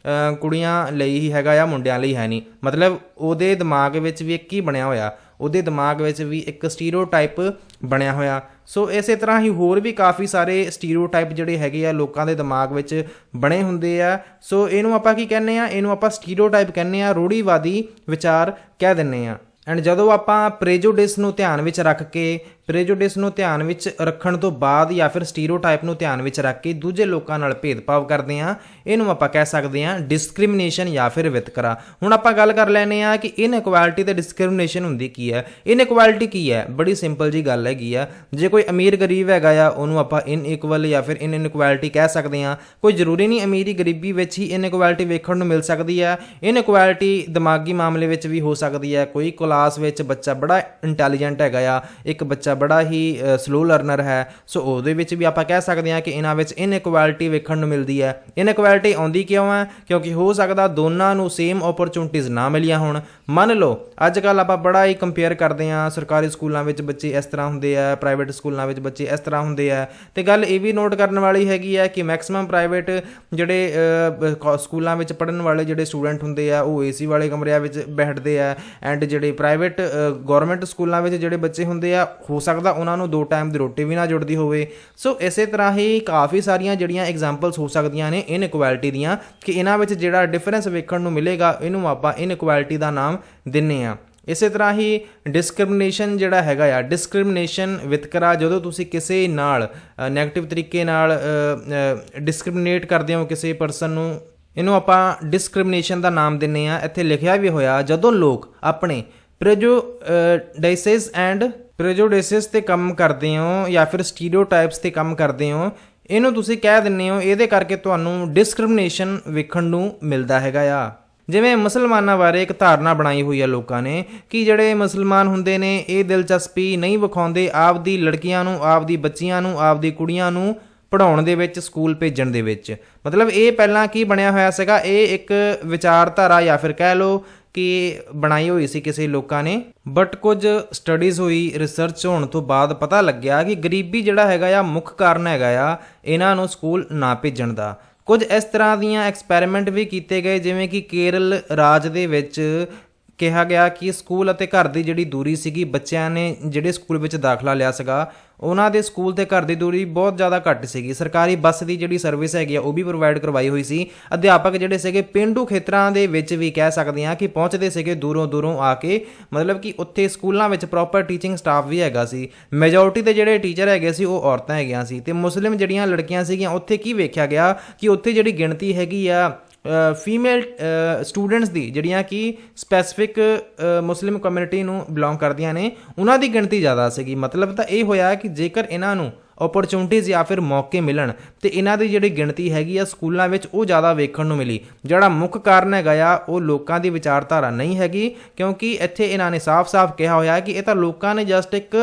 ਕੁੜੀਆਂ ਲਈ ਹੀ ਹੈਗਾ ਆ, ਮੁੰਡਿਆਂ ਲਈ ਹੈ ਨਹੀਂ। ਮਤਲਬ ਉਹਦੇ ਦਿਮਾਗ ਵਿੱਚ ਵੀ ਇੱਕ ਕੀ ਬਣਿਆ ਹੋਇਆ, ਉਹਦੇ ਦਿਮਾਗ ਵਿੱਚ ਵੀ ਇੱਕ ਸਟੀਰੀਓਟਾਈਪ ਬਣਿਆ ਹੋਇਆ। ਸੋ ਇਸੇ ਤਰ੍ਹਾਂ ਹੀ ਹੋਰ ਵੀ ਕਾਫੀ ਸਾਰੇ ਸਟੀਰੀਓਟਾਈਪ ਜਿਹੜੇ ਹੈਗੇ ਆ ਲੋਕਾਂ ਦੇ ਦਿਮਾਗ ਵਿੱਚ ਬਣੇ ਹੁੰਦੇ ਆ। ਸੋ ਇਹਨੂੰ ਆਪਾਂ ਕੀ ਕਹਿੰਦੇ ਆ, ਇਹਨੂੰ ਆਪਾਂ ਸਟੀਰੀਓਟਾਈਪ ਕਹਿੰਦੇ ਆ, ਰੂੜੀਵਾਦੀ ਵਿਚਾਰ ਕਹਿ ਦਿੰਦੇ ਆ। ਐਂਡ ਜਦੋਂ ਆਪਾਂ ਪ੍ਰੇਜੁਡਿਸ ਨੂੰ ਧਿਆਨ ਵਿੱਚ ਰੱਖ ਕੇ, ਪ੍ਰੇਜੁਡਿਸ ਨੂੰ ਧਿਆਨ ਵਿੱਚ ਰੱਖਣ ਤੋਂ ਬਾਅਦ ਜਾਂ ਫਿਰ ਸਟੀਰੀਓਟਾਈਪ ਨੂੰ ਧਿਆਨ ਵਿੱਚ ਰੱਖ ਕੇ ਦੂਜੇ ਲੋਕਾਂ ਨਾਲ ਭੇਦਭਾਵ ਕਰਦੇ ਹਾਂ, ਇਹਨੂੰ ਆਪਾਂ ਕਹਿ ਸਕਦੇ ਹਾਂ ਡਿਸਕ੍ਰਿਮੀਨੇਸ਼ਨ ਜਾਂ ਫਿਰ ਵਿਤਕਰਾ। ਹੁਣ ਆਪਾਂ ਗੱਲ ਕਰ ਲੈਂਦੇ ਹਾਂ ਕਿ ਇਨਇਕੁਐਲਿਟੀ ਤੇ ਡਿਸਕ੍ਰਿਮੀਨੇਸ਼ਨ ਹੁੰਦੀ ਕੀ ਹੈ। ਇਨਇਕੁਐਲਿਟੀ ਕੀ ਹੈ? ਬੜੀ ਸਿੰਪਲ ਜੀ ਗੱਲ ਹੈਗੀ ਆ। ਜੇ ਕੋਈ ਅਮੀਰ ਗਰੀਬ ਹੈਗਾ ਆ, ਉਹਨੂੰ ਆਪਾਂ ਇਨਇਕੁਅਲ ਜਾਂ ਫਿਰ ਇਨਇਕੁਐਲਿਟੀ ਕਹਿ ਸਕਦੇ ਹਾਂ। ਕੋਈ ਜ਼ਰੂਰੀ ਨਹੀਂ ਅਮੀਰੀ ਗਰੀਬੀ ਵਿੱਚ ਹੀ ਇਨਇਕੁਐਲਿਟੀ ਵੇਖਣ ਨੂੰ ਮਿਲ ਸਕਦੀ ਹੈ। ਇਨਇਕੁਐਲਿਟੀ ਦਿਮਾਗੀ ਮਾਮਲੇ ਵਿੱਚ ਵੀ ਹੋ ਸਕਦੀ ਹੈ। ਕੋਈ ਕਲਾਸ ਵਿੱਚ ਬੱਚਾ ਬੜਾ ਇੰਟੈਲੀਜੈਂਟ ਹੈਗਾ ਆ, ਇੱਕ ਬੱਚਾ ਬੜਾ ਹੀ ਸਲੋ ਲਰਨਰ ਹੈ, ਸੋ ਉਹਦੇ ਵਿੱਚ ਵੀ ਆਪਾਂ ਕਹਿ ਸਕਦੇ ਹਾਂ ਕਿ ਇਹਨਾਂ ਵਿੱਚ ਇਨਇਕੁਐਲਿਟੀ ਵੇਖਣ ਨੂੰ ਮਿਲਦੀ ਹੈ। ਇਨਇਕੁਐਲਿਟੀ ਆਉਂਦੀ ਕਿਉਂ ਹੈ? ਕਿਉਂਕਿ ਹੋ ਸਕਦਾ ਦੋਨਾਂ ਨੂੰ ਸੇਮ ਓਪਰਚੁਨਿਟੀਜ਼ ਨਾ ਮਿਲੀਆਂ ਹੋਣ। ਮੰਨ ਲਓ ਅੱਜ ਕੱਲ੍ਹ ਆਪਾਂ ਬੜਾ ਹੀ ਕੰਪੇਅਰ ਕਰਦੇ ਹਾਂ, ਸਰਕਾਰੀ ਸਕੂਲਾਂ ਵਿੱਚ ਬੱਚੇ ਇਸ ਤਰ੍ਹਾਂ ਹੁੰਦੇ ਆ, ਪ੍ਰਾਈਵੇਟ ਸਕੂਲਾਂ ਵਿੱਚ ਬੱਚੇ ਇਸ ਤਰ੍ਹਾਂ ਹੁੰਦੇ ਆ। ਅਤੇ ਗੱਲ ਇਹ ਵੀ ਨੋਟ ਕਰਨ ਵਾਲੀ ਹੈਗੀ ਹੈ ਕਿ ਮੈਕਸੀਮਮ ਪ੍ਰਾਈਵੇਟ ਜਿਹੜੇ ਸਕੂਲਾਂ ਵਿੱਚ ਪੜ੍ਹਨ ਵਾਲੇ ਜਿਹੜੇ ਸਟੂਡੈਂਟ ਹੁੰਦੇ ਆ, ਉਹ ਏਸੀ ਵਾਲੇ ਕਮਰਿਆਂ ਵਿੱਚ ਬੈਠਦੇ ਆ। ਐਂਡ ਜਿਹੜੇ ਪ੍ਰਾਈਵੇਟ ਗੌਰਮੈਂਟ ਸਕੂਲਾਂ ਵਿੱਚ ਜਿਹੜੇ ਬੱਚੇ ਹੁੰਦੇ ਆ, ਹੋ ਸਕਦਾ ਉਹਨਾਂ ਨੂੰ 2 ਟਾਈਮ ਦੀ ਰੋਟੀ ਵੀ ਨਾ ਜੁੜਦੀ ਹੋਵੇ। ਸੋ ਇਸੇ ਤਰ੍ਹਾਂ ਹੀ ਕਾਫੀ ਸਾਰੀਆਂ ਜਿਹੜੀਆਂ ਐਗਜ਼ਾਮਪਲਸ ਹੋ ਸਕਦੀਆਂ ਨੇ ਇਨਇਕੁਐਲਿਟੀ ਦੀਆਂ, ਕਿ ਇਹਨਾਂ ਵਿੱਚ ਜਿਹੜਾ ਡਿਫਰੈਂਸ ਵੇਖਣ ਨੂੰ ਮਿਲੇਗਾ, ਇਹਨੂੰ ਆਪਾਂ ਇਨਇਕੁਐਲਿਟੀ ਦਾ ਨਾਮ ਦਿੰਦੇ ਹਾਂ। ਇਸੇ ਤਰ੍ਹਾਂ ਹੀ ਡਿਸਕ੍ਰਿਮੀਨੇਸ਼ਨ ਜਿਹੜਾ ਹੈਗਾ ਆ, ਡਿਸਕ੍ਰਿਮੀਨੇਸ਼ਨ ਵਿਤਕਰਾ, ਜਦੋਂ ਤੁਸੀਂ ਕਿਸੇ ਨਾਲ ਨੈਗੇਟਿਵ ਤਰੀਕੇ ਨਾਲ ਡਿਸਕ੍ਰਿਮੀਨੇਟ ਕਰਦੇ ਹੋ ਕਿਸੇ ਪਰਸਨ ਨੂੰ, ਇਹਨੂੰ ਆਪਾਂ ਡਿਸਕ੍ਰਿਮੀਨੇਸ਼ਨ ਦਾ ਨਾਮ ਦਿੰਦੇ ਹਾਂ। ਇੱਥੇ ਲਿਖਿਆ ਵੀ ਹੋਇਆ, ਜਦੋਂ ਲੋਕ ਆਪਣੇ ਪ੍ਰੈਜੁਡਿਸਿਸ ਤੇ ਕੰਮ ਕਰਦੇ ਹੋ ਜਾਂ ਫਿਰ ਸਟੀਰੀਓਟਾਈਪਸ ਤੇ ਕੰਮ ਕਰਦੇ ਹੋ, ਇਹਨੂੰ ਤੁਸੀਂ ਕਹਿ ਦਿੰਦੇ ਹੋ, ਇਹਦੇ ਕਰਕੇ ਤੁਹਾਨੂੰ ਡਿਸਕ੍ਰਿਮੀਨੇਸ਼ਨ ਵੇਖਣ ਨੂੰ ਮਿਲਦਾ ਹੈਗਾ ਆ। ਜਿਵੇਂ ਮੁਸਲਮਾਨਾਂ ਬਾਰੇ ਇੱਕ ਧਾਰਨਾ ਬਣਾਈ ਹੋਈ ਆ ਲੋਕਾਂ ਨੇ ਕਿ ਜਿਹੜੇ ਮੁਸਲਮਾਨ ਹੁੰਦੇ ਨੇ ਇਹ ਦਿਲਚਸਪੀ ਨਹੀਂ ਵਿਖਾਉਂਦੇ ਆਪਦੀ ਲੜਕੀਆਂ ਨੂੰ, ਆਪਦੀ ਬੱਚੀਆਂ ਨੂੰ, ਆਪਦੀ ਕੁੜੀਆਂ ਨੂੰ ਪੜ੍ਹਾਉਣ ਦੇ ਵਿੱਚ, ਸਕੂਲ ਭੇਜਣ ਦੇ ਵਿੱਚ। ਮਤਲਬ ਇਹ ਪਹਿਲਾਂ ਕੀ ਬਣਿਆ ਹੋਇਆ ਸੀਗਾ, ਇਹ ਇੱਕ ਵਿਚਾਰਧਾਰਾ ਜਾਂ ਫਿਰ ਕਹਿ ਲਓ ਕਿ ਬਣਾਈ ਹੋਈ ਸੀ ਕਿਸੇ ਲੋਕਾਂ ਨੇ। ਬਟ ਕੁਝ ਸਟੱਡੀਜ਼ ਹੋਈ, ਰਿਸਰਚ ਹੋਣ ਤੋਂ ਬਾਅਦ ਪਤਾ ਲੱਗਿਆ ਕਿ ਗਰੀਬੀ ਜਿਹੜਾ ਹੈਗਾ ਆ ਮੁੱਖ ਕਾਰਨ ਹੈਗਾ ਆ ਇਹਨਾਂ ਨੂੰ ਸਕੂਲ ਨਾ ਭੇਜਣ ਦਾ। ਕੁਝ ਇਸ ਤਰ੍ਹਾਂ ਦੀਆਂ ਐਕਸਪੈਰੀਮੈਂਟ ਵੀ ਕੀਤੇ ਗਏ, ਜਿਵੇਂ ਕਿ ਕੇਰਲ ਰਾਜ ਦੇ ਵਿੱਚ ਕਿਹਾ ਗਿਆ ਕਿ ਸਕੂਲ ਅਤੇ ਘਰ ਦੀ ਜਿਹੜੀ ਦੂਰੀ ਸੀਗੀ, ਬੱਚਿਆਂ ਨੇ ਜਿਹੜੇ ਸਕੂਲ ਵਿੱਚ ਦਾਖਲਾ ਲਿਆ ਸੀਗਾ, ਉਹਨਾਂ ਦੇ ਸਕੂਲ ਤੇ ਘਰ ਦੀ ਦੂਰੀ ਬਹੁਤ ਜ਼ਿਆਦਾ ਘੱਟ ਸੀਗੀ। ਸਰਕਾਰੀ ਬੱਸ ਦੀ ਜਿਹੜੀ ਸਰਵਿਸ ਹੈਗੀ ਆ ਉਹ ਵੀ ਪ੍ਰੋਵਾਈਡ ਕਰਵਾਈ ਹੋਈ ਸੀ। ਅਧਿਆਪਕ ਜਿਹੜੇ ਸੀਗੇ ਪੇਂਡੂ ਖੇਤਰਾਂ ਦੇ ਵਿੱਚ ਵੀ ਕਹਿ ਸਕਦੇ ਹਾਂ ਕਿ ਪਹੁੰਚਦੇ ਸੀਗੇ ਦੂਰੋਂ ਆ ਕੇ, ਮਤਲਬ ਕਿ ਉੱਥੇ ਸਕੂਲਾਂ ਵਿੱਚ ਪ੍ਰੋਪਰ ਟੀਚਿੰਗ ਸਟਾਫ ਵੀ ਹੈਗਾ ਸੀ। ਮੈਜੋਰਟੀ ਦੇ ਜਿਹੜੇ ਟੀਚਰ ਹੈਗੇ ਸੀ ਉਹ ਔਰਤਾਂ ਹੈਗੀਆਂ ਸੀ। ਤੇ ਮੁਸਲਿਮ ਜਿਹੜੀਆਂ ਲੜਕੀਆਂ ਸੀਗੀਆਂ, ਉੱਥੇ ਕੀ ਵੇਖਿਆ ਗਿਆ ਕਿ ਉੱਥੇ ਜਿਹੜੀ ਗਿਣਤੀ ਹੈਗੀ ਆ ਫੀਮੇਲ ਸਟੂਡੈਂਟਸ ਦੀ, ਜਿਹੜੀਆਂ ਕਿ ਸਪੈਸੀਫਿਕ ਮੁਸਲਿਮ ਕਮਿਊਨਿਟੀ ਨੂੰ ਬਿਲੋਂਗ ਕਰਦੀਆਂ ਨੇ, ਉਹਨਾਂ ਦੀ ਗਿਣਤੀ ਜ਼ਿਆਦਾ ਸੀਗੀ। ਮਤਲਬ ਤਾਂ ਇਹ ਹੋਇਆ ਕਿ ਜੇਕਰ ਇਹਨਾਂ ਨੂੰ ਓਪਰਚੁਨਿਟੀਜ਼ ਜਾਂ ਫਿਰ ਮੌਕੇ ਮਿਲਣ ਤੇ ਇਹਨਾਂ ਦੀ ਜਿਹੜੀ ਗਿਣਤੀ ਹੈਗੀ ਆ ਸਕੂਲਾਂ ਵਿੱਚ ਉਹ ਜ਼ਿਆਦਾ ਵੇਖਣ ਨੂੰ ਮਿਲੀ। ਜਿਹੜਾ ਮੁੱਖ ਕਾਰਨ ਹੈਗਾ ਆ ਉਹ ਲੋਕਾਂ ਦੀ ਵਿਚਾਰਧਾਰਾ ਨਹੀਂ ਹੈਗੀ, ਕਿਉਂਕਿ ਇੱਥੇ ਇਹਨਾਂ ਨੇ ਸਾਫ਼-ਸਾਫ਼ ਕਿਹਾ ਹੋਇਆ ਕਿ ਇਹ ਤਾਂ ਲੋਕਾਂ ਨੇ ਜਸਟ ਇੱਕ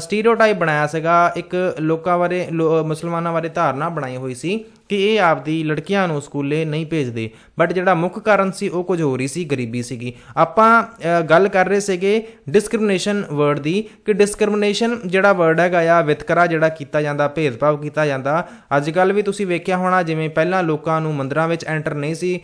ਸਟੀਰੀਓਟਾਈਪ ਬਣਾਇਆ ਸੀਗਾ, ਇੱਕ ਲੋਕਾਂ ਬਾਰੇ, ਮੁਸਲਮਾਨਾਂ ਬਾਰੇ ਧਾਰਨਾ ਬਣਾਈ ਹੋਈ ਸੀ ਕਿ ਇਹ ਆਪਦੀ ਲੜਕੀਆਂ ਨੂੰ ਸਕੂਲੇ ਨਹੀਂ ਭੇਜਦੇ। ਬਟ ਜਿਹੜਾ ਮੁੱਖ ਕਾਰਨ ਸੀ ਉਹ ਕੁਝ ਹੋਰ ਹੀ ਸੀ, ਗਰੀਬੀ ਸੀਗੀ। ਆਪਾਂ ਗੱਲ ਕਰ ਰਹੇ ਸੀਗੇ ਡਿਸਕ੍ਰਿਮੀਨੇਸ਼ਨ ਵਰਡ ਦੀ, ਕਿ ਡਿਸਕ੍ਰਿਮੀਨੇਸ਼ਨ ਜਿਹੜਾ ਵਰਡ ਹੈਗਾ ਆ, ਵਿਤਕਰਾ ਜਿਹੜਾ ਕੀਤਾ ਜਾਂਦਾ, ਭੇਦਭਾਵ ਕੀਤਾ ਜਾਂਦਾ। ਅੱਜ ਕੱਲ੍ਹ ਵੀ ਤੁਸੀਂ ਵੇਖਿਆ ਹੋਣਾ, ਜਿਵੇਂ ਪਹਿਲਾਂ ਲੋਕਾਂ ਨੂੰ ਮੰਦਰਾਂ ਵਿੱਚ ਐਂਟਰ ਨਹੀਂ ਸੀ